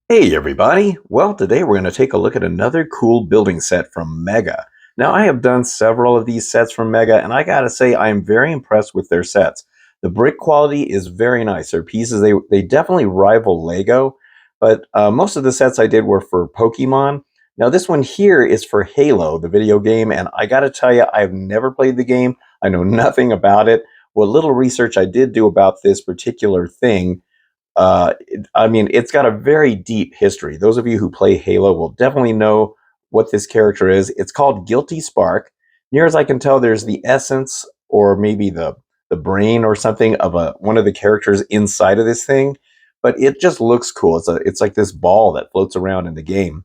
Hey everybody! Well, today we're going to take a look at another cool building set from Mega. Now, I have done several of these sets from Mega, and I gotta say, I am very impressed with their sets. The brick quality is very nice. Their pieces, they definitely rival Lego, but most of the sets I did were for Pokemon. Now, this one here is for Halo, the video game, and I gotta tell you, I've never played the game. I know nothing about it. What little research I did do about this particular thing, I mean, it's got a very deep history. Those of you who play Halo will definitely know what this character is. It's called Guilty Spark. Near as I can tell, there's the essence or maybe the brain or something of one of the characters inside of this thing, but it just looks cool. It's like this ball that floats around in the game.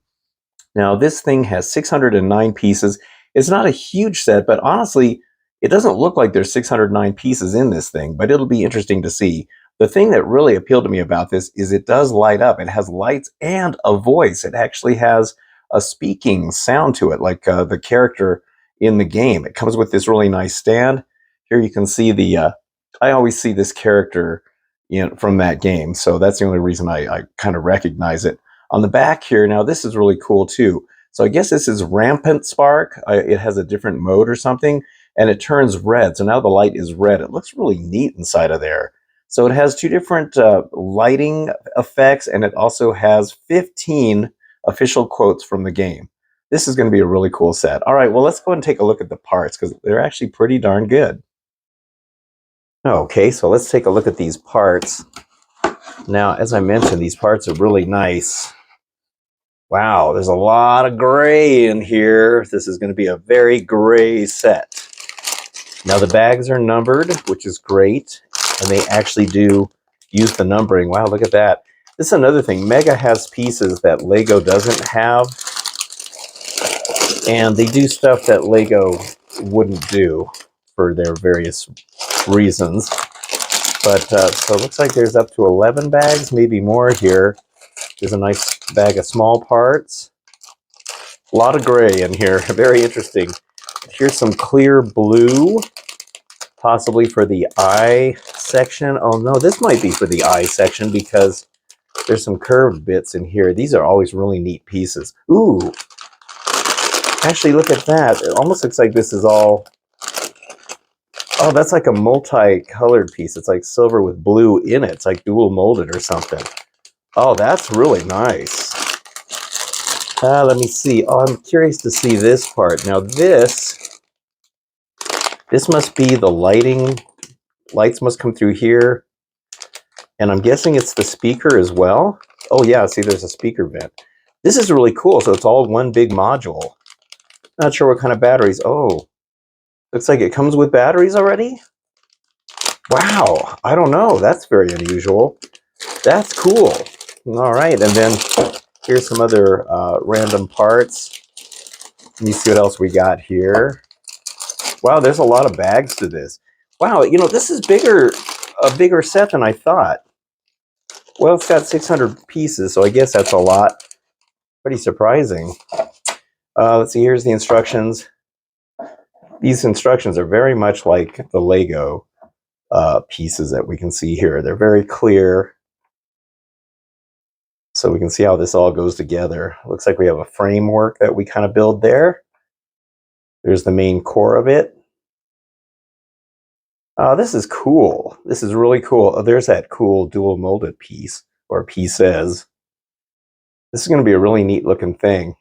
Now, this thing has 609 pieces. It's not a huge set, but honestly, it doesn't look like there's 609 pieces in this thing, but it'll be interesting to see. The thing that really appealed to me about this is it does light up. It has lights and a voice. It actually has a speaking sound to it, like the character in the game. It comes with this really nice stand. Here you can see I always see this character from that game, so that's the only reason I kind of recognize it. On the back here, now this is really cool too. So I guess this is Rampant Spark. It has a different mode or something, and it turns red. So now the light is red. It looks really neat inside of there. So it has two different lighting effects, and it also has 15 official quotes from the game. This is going to be a really cool set. All right, well, let's go and take a look at the parts because they're actually pretty darn good. Okay, so let's take a look at these parts. Now, as I mentioned, these parts are really nice. Wow, there's a lot of gray in here. This is going to be a very gray set. Now the bags are numbered, which is great, and they actually do use the numbering. Wow, look at that. This is another thing. Mega has pieces that Lego doesn't have, and they do stuff that Lego wouldn't do for their various reasons. But so it looks like there's up to 11 bags, maybe more here. There's a nice bag of small parts. A lot of gray in here. Very interesting. Here's some clear blue, possibly for the eye section. Oh no, this might be for the eye section because there's some curved bits in here. These are always really neat pieces. Ooh, actually look at that. It almost looks like this is all, oh, that's like a multi-colored piece. It's like silver with blue in it. It's like dual molded or something. Oh, that's really nice. Let me see. Oh, I'm curious to see this part. Now this must be the lighting. Lights must come through here. And I'm guessing it's the speaker as well. Oh yeah, see there's a speaker vent. This is really cool. So it's all one big module. Not sure what kind of batteries. Oh, looks like it comes with batteries already. Wow, I don't know. That's very unusual. That's cool. All right, and then here's some other random parts. Let me see what else we got here. Wow, there's a lot of bags to this. Wow, this is a bigger set than I thought. Well, it's got 600 pieces, so I guess that's a lot. Pretty surprising. Let's see, here's the instructions. These instructions are very much like the Lego pieces that we can see here. They're very clear. So we can see how this all goes together. Looks like we have a framework that we kind of build there. There's the main core of it. This is cool. This is really cool. Oh, there's that cool dual molded piece, or pieces. This is going to be a really neat looking thing.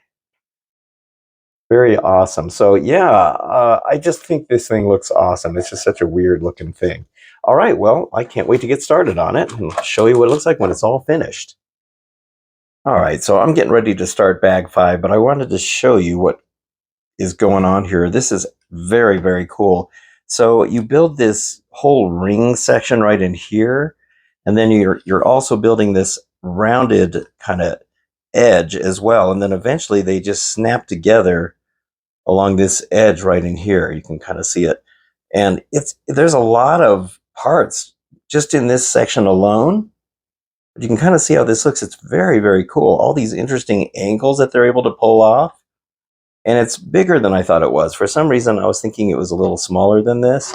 Very awesome. So yeah, I just think this thing looks awesome. It's just such a weird looking thing. All right, well, I can't wait to get started on it and show you what it looks like when it's all finished. All right, so I'm getting ready to start bag 5, but I wanted to show you what is going on here. This is very, very cool. So you build this whole ring section right in here, and then you're also building this rounded kind of edge as well, and then eventually they just snap together along this edge right in here. You can kind of see it, and there's a lot of parts just in this section alone. But you can kind of see how this looks. It's very, very cool. All these interesting angles that they're able to pull off. And it's bigger than I thought it was. For some reason, I was thinking it was a little smaller than this.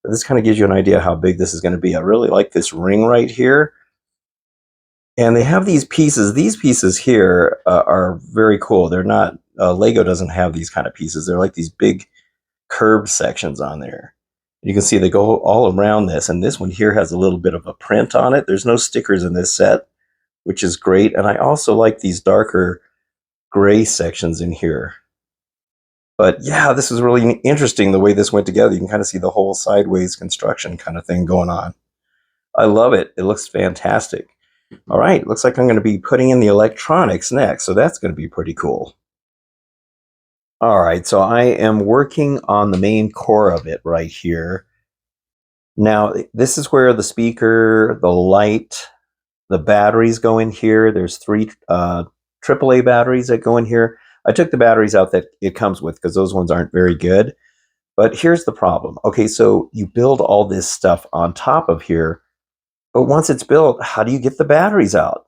But this kind of gives you an idea how big this is going to be. I really like this ring right here. And they have these pieces. These pieces here are very cool. They're not, Lego doesn't have these kind of pieces. They're like these big curved sections on there. You can see they go all around this. And this one here has a little bit of a print on it. There's no stickers in this set, which is great. And I also like these darker gray sections in here. But yeah, this is really interesting the way this went together. You can kind of see the whole sideways construction kind of thing going on. I love it. It looks fantastic. All right, looks like I'm going to be putting in the electronics next, so that's going to be pretty cool. All right, so I am working on the main core of it right here. Now, this is where the speaker, the light, the batteries go in here. There's three AAA batteries that go in here. I took the batteries out that it comes with because those ones aren't very good. But here's the problem. Okay, so you build all this stuff on top of here, but once it's built, how do you get the batteries out?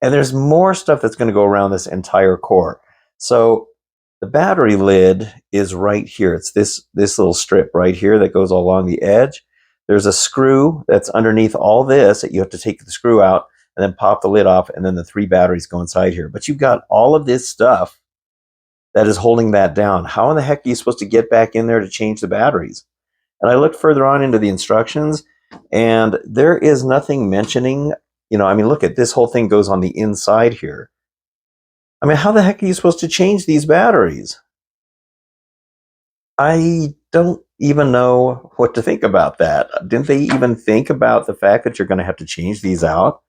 And there's more stuff that's going to go around this entire core. So the battery lid is right here. It's this little strip right here that goes along the edge. There's a screw that's underneath all this that you have to take the screw out and then pop the lid off, and then the three batteries go inside here. But you've got all of this stuff that is holding that down. How in the heck are you supposed to get back in there to change the batteries? And I looked further on into the instructions, and there is nothing mentioning, I mean, look at this whole thing goes on the inside here. I mean, how the heck are you supposed to change these batteries? I don't even know what to think about that. Didn't they even think about the fact that you're going to have to change these out?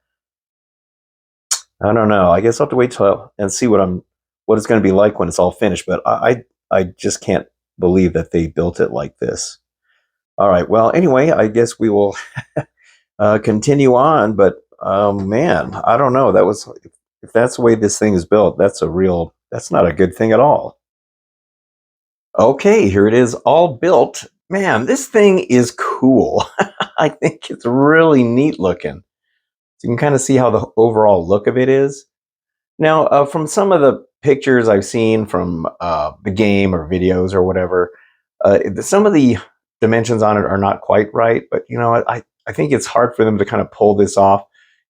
I don't know. I guess I'll have to wait till and see what it's going to be like when it's all finished. But I just can't believe that they built it like this. All right. Well, anyway, I guess we will continue on. But man, I don't know. If that's the way this thing is built, that's not a good thing at all. Okay, here it is, all built. Man, this thing is cool. I think it's really neat looking. So you can kind of see how the overall look of it is. Now, from some of the pictures I've seen from the game or videos or whatever, some of the dimensions on it are not quite right, but I think it's hard for them to kind of pull this off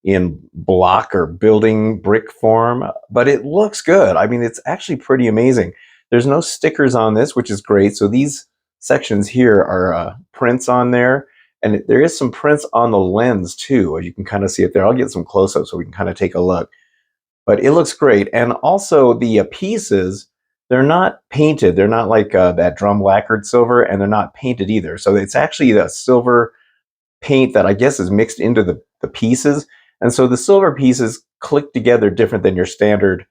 in block or building brick form, but it looks good. I mean, it's actually pretty amazing. There's no stickers on this, which is great. So these sections here are prints on there, and there is some prints on the lens too. You can kind of see it there. I'll get some close-ups so we can kind of take a look. But it looks great. And also the pieces, they're not painted. They're not like that drum lacquered silver, and they're not painted either. So it's actually the silver paint that I guess is mixed into the pieces. And so the silver pieces click together different than your standard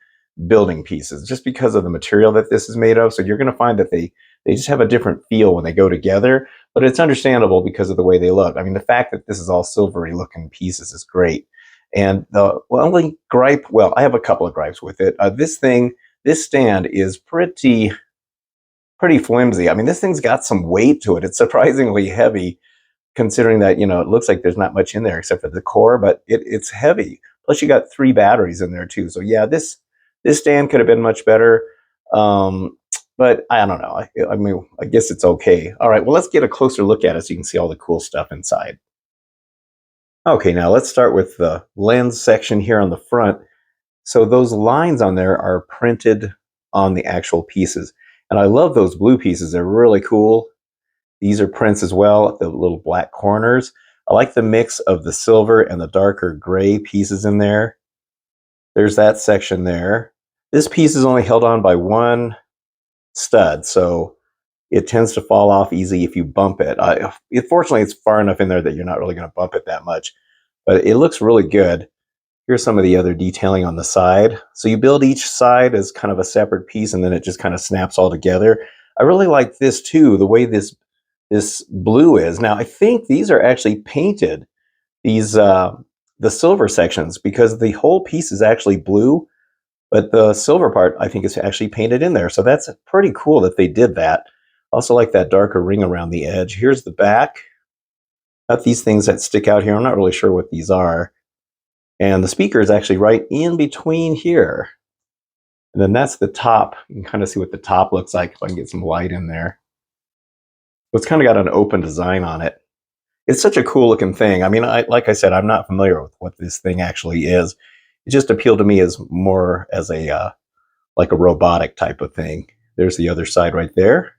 building pieces, just because of the material that this is made of. So you're going to find that they just have a different feel when they go together, but it's understandable because of the way they look. I mean, the fact that this is all silvery looking pieces is great. And the only gripe, well, I have a couple of gripes with it. This stand is pretty flimsy. I mean, this thing's got some weight to it. It's surprisingly heavy, considering that, it looks like there's not much in there except for the core, but it's heavy. Plus you got 3 batteries in there too. So yeah, this stand could have been much better. But I don't know. I mean, I guess it's okay. All right, well, let's get a closer look at it so you can see all the cool stuff inside. Okay, now let's start with the lens section here on the front. So those lines on there are printed on the actual pieces. And I love those blue pieces. They're really cool. These are prints as well, the little black corners. I like the mix of the silver and the darker gray pieces in there. There's that section there. This piece is only held on by one stud, so it tends to fall off easy if you bump it. Fortunately, it's far enough in there that you're not really going to bump it that much, but it looks really good. Here's some of the other detailing on the side. So you build each side as kind of a separate piece, and then it just kind of snaps all together. I really like this too, the way this blue is. Now, I think these are actually painted, these the silver sections, because the whole piece is actually blue, but the silver part I think is actually painted in there. So that's pretty cool that they did that. Also like that darker ring around the edge. Here's the back. Got these things that stick out here. I'm not really sure what these are. And the speaker is actually right in between here. And then that's the top. You can kind of see what the top looks like if I can get some light in there. So it's kind of got an open design on it. It's such a cool looking thing. I mean, like I said, I'm not familiar with what this thing actually is. It just appealed to me as more as a like a robotic type of thing. There's the other side right there.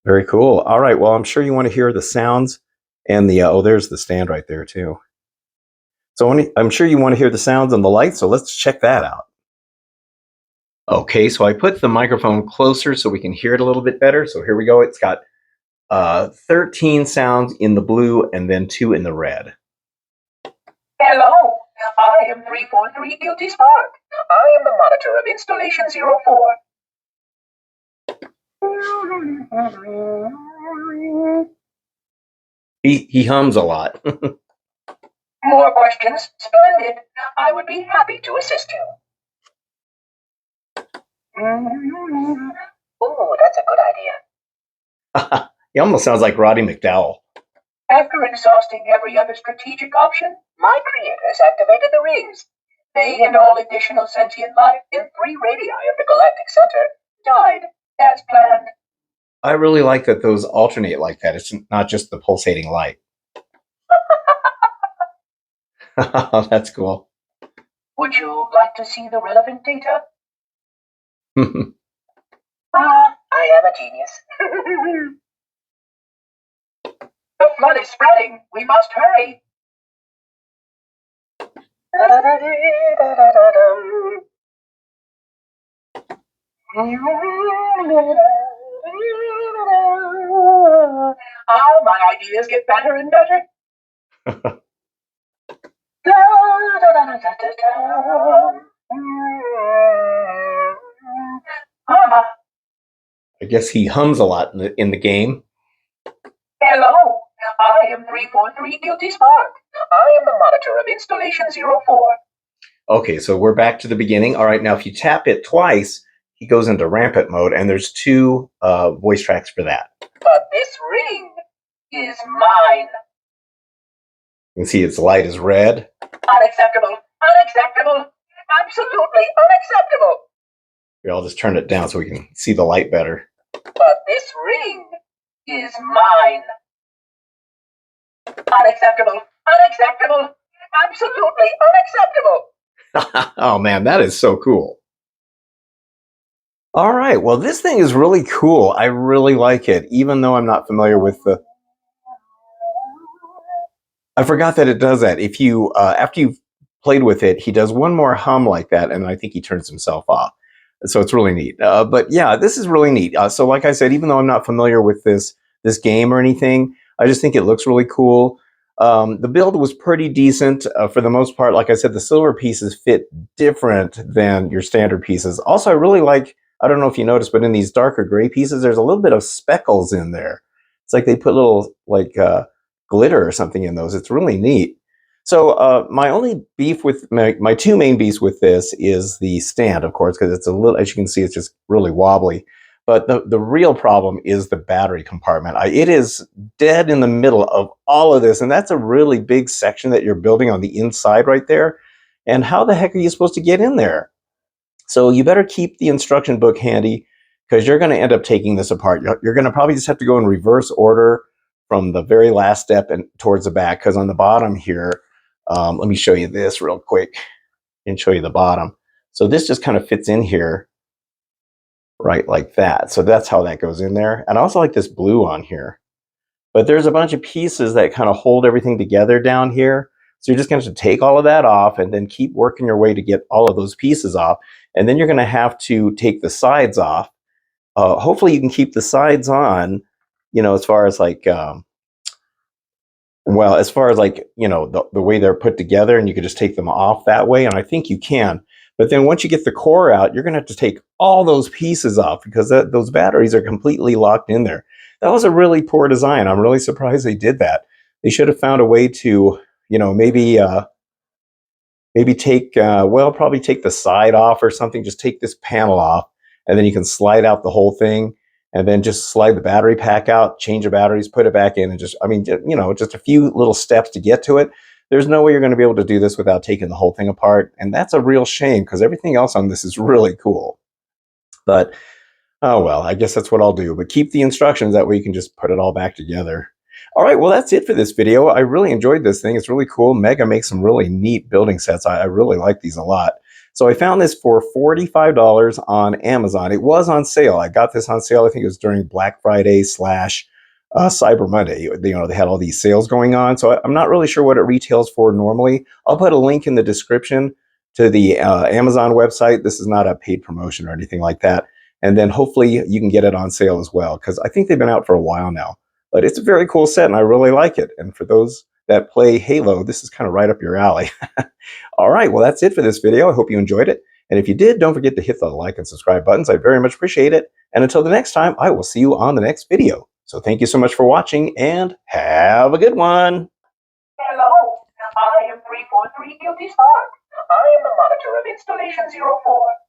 Very cool. All right. Well, I'm sure you want to hear the sounds and the oh, there's the stand right there too. So I'm sure you want to hear the sounds and the lights. So let's check that out. Okay, so I put the microphone closer so we can hear it a little bit better. So here we go. It's got 13 sounds in the blue and then 2 in the red. Hello, I am 343 Guilty Spark. I am the monitor of Installation 04. He hums a lot. More questions? Splendid. I would be happy to assist you. Ooh, that's a good idea. He almost sounds like Roddy McDowell. After exhausting every other strategic option, my creators activated the rings. They and all additional sentient life in 3 radii of the galactic center died as planned. I really like that those alternate like that. It's not just the pulsating light. That's cool. Would you like to see the relevant data? I am a genius. The flood is spreading. We must hurry. Oh, my ideas get better and better. I guess he hums a lot in the game. Hello, I am 343 Guilty Spark. I am the monitor of Installation 04. Okay, so we're back to the beginning. All right, now if you tap it twice, he goes into rampant mode, and there's 2 voice tracks for that. But this ring is mine. You can see its light is red. Unacceptable. Unacceptable. Absolutely unacceptable. Here, I'll just turn it down so we can see the light better. But this ring is mine. Unacceptable. Unacceptable. Absolutely unacceptable. Oh man, that is so cool. All right, well, this thing is really cool. I really like it, even though I'm not familiar with the... I forgot that it does that. If you, after you've played with it, he does one more hum like that, and I think he turns himself off. So it's really neat. But yeah, this is really neat. So like I said, even though I'm not familiar with this game or anything, I just think it looks really cool. The build was pretty decent for the most part. Like I said, the silver pieces fit different than your standard pieces. Also, I really like, I don't know if you noticed, but in these darker gray pieces, there's a little bit of speckles in there. It's like they put little like glitter or something in those. It's really neat. So my only beef with my 2 main beefs with this is the stand, of course, because it's a little, as you can see, it's just really wobbly. But the real problem is the battery compartment. It is dead in the middle of all of this, and that's a really big section that you're building on the inside right there. And how the heck are you supposed to get in there? So you better keep the instruction book handy, because you're going to end up taking this apart. You're going to probably just have to go in reverse order from the very last step and towards the back, because on the bottom here, let me show you this real quick and show you the bottom. So this just kind of fits in here, right, like that. So that's how that goes in there. And I also like this blue on here. But there's a bunch of pieces that kind of hold everything together down here. So you're just going to take all of that off and then keep working your way to get all of those pieces off. And then you're going to have to take the sides off. Hopefully you can keep the sides on, you know, as far as like, well, as far as like, you know, the way they're put together, and you could just take them off that way. And I think you can. But then once you get the core out, you're going to have to take all those pieces off, because those batteries are completely locked in there. That was a really poor design. I'm really surprised they did that. They should have found a way to, you know, maybe take, well, probably take the side off or something. Just take this panel off, and then you can slide out the whole thing, and then just slide the battery pack out, change the batteries, put it back in, and just, I mean, you know, just a few little steps to get to it. There's no way you're going to be able to do this without taking the whole thing apart. And that's a real shame, because everything else on this is really cool. But, oh well, I guess that's what I'll do. But keep the instructions, that way you can just put it all back together. All right, well, that's it for this video. I really enjoyed this thing. It's really cool. Mega makes some really neat building sets. I really like these a lot. So I found this for $45 on Amazon. It was on sale. I got this on sale. I think it was during Black Friday slash Cyber Monday. You know, they had all these sales going on. So I'm not really sure what it retails for normally. I'll put a link in the description to the Amazon website. This is not a paid promotion or anything like that. And then hopefully you can get it on sale as well, because I think they've been out for a while now. But it's a very cool set, and I really like it. And for those that play Halo, this is kind of right up your alley. All right, well, that's it for this video. I hope you enjoyed it. And if you did, don't forget to hit the like and subscribe buttons. I very much appreciate it. And until the next time, I will see you on the next video. So thank you so much for watching, and have a good one. Hello, I am 343 Guilty Spark. I am the monitor of Installation 04.